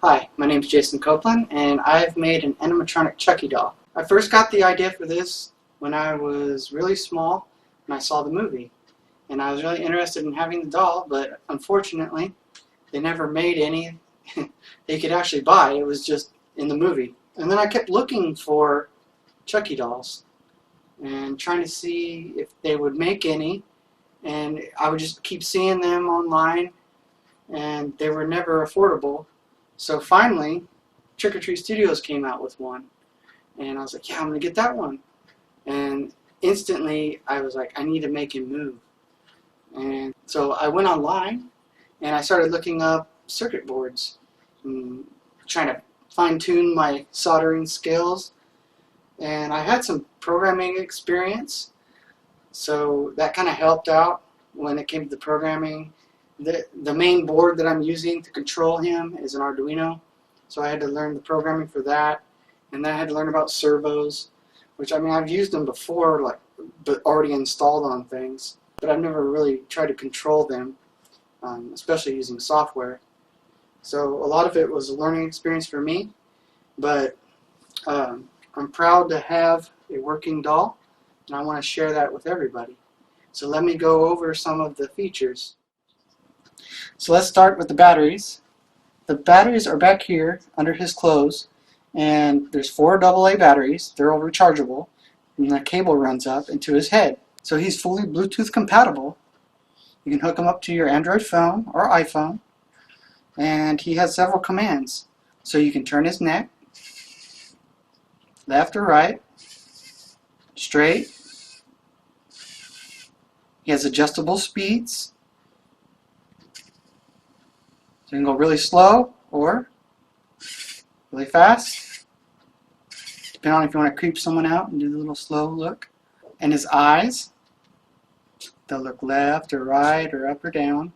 Hi, my name is Jason Copeland, and I've made an animatronic Chucky doll. I first got the idea for this when I was really small and I saw the movie. And I was really interested in having the doll, but unfortunately, they never made any they could actually buy. It was just in the movie. And then I kept looking for Chucky dolls and trying to see if they would make any. And I would just keep seeing them online, and they were never affordable. So finally, Trick or Treat Studios came out with one, and I was like, yeah, I'm going to get that one. And instantly, I was like, I need to make him move. And so I went online, and I started looking up circuit boards, and trying to fine-tune my soldering skills. And I had some programming experience, so that kind of helped out when it came to the programming. The main board that I'm using to control him is an Arduino, so I had to learn the programming for that, and then I had to learn about servos, which I mean I've used them before, like, but already installed on things, but I've never really tried to control them, especially using software. So a lot of it was a learning experience for me, but I'm proud to have a working doll, and I want to share that with everybody. So let me go over some of the features. So let's start with the batteries. The batteries are back here under his clothes, and there's 4 AA batteries. They're all rechargeable, and the cable runs up into his head. So he's fully Bluetooth compatible. You can hook him up to your Android phone or iPhone, and he has several commands. So you can turn his neck, left or right, straight. He has adjustable speeds. So you can go really slow or really fast, depending on if you want to creep someone out and do the little slow look. And his eyes, they'll look left or right or up or down.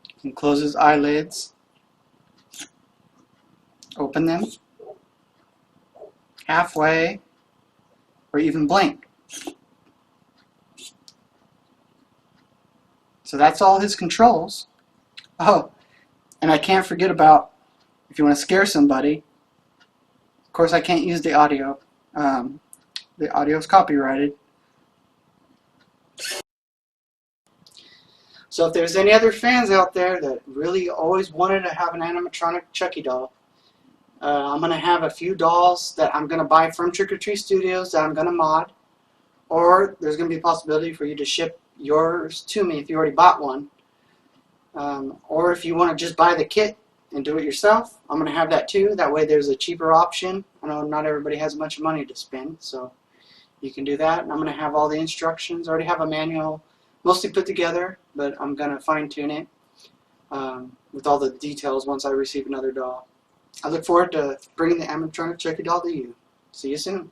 You can close his eyelids, open them halfway, or even blink. So that's all his controls. Oh, and I can't forget about, if you want to scare somebody, of course I can't use the audio. The audio is copyrighted. So if there's any other fans out there that really always wanted to have an animatronic Chucky doll, I'm going to have a few dolls that I'm going to buy from Trick or Treat Studios that I'm going to mod, or there's going to be a possibility for you to ship yours to me if you already bought one, or if you want to just buy the kit and do it yourself, I'm going to have that too. That way there's a cheaper option. I know not everybody has much money to spend, so you can do that. And I'm going to have all the instructions. I already have a manual mostly put together, but I'm going to fine-tune it with all the details once I receive another doll. I look forward to bringing the animatronic Chucky doll to you. See you soon.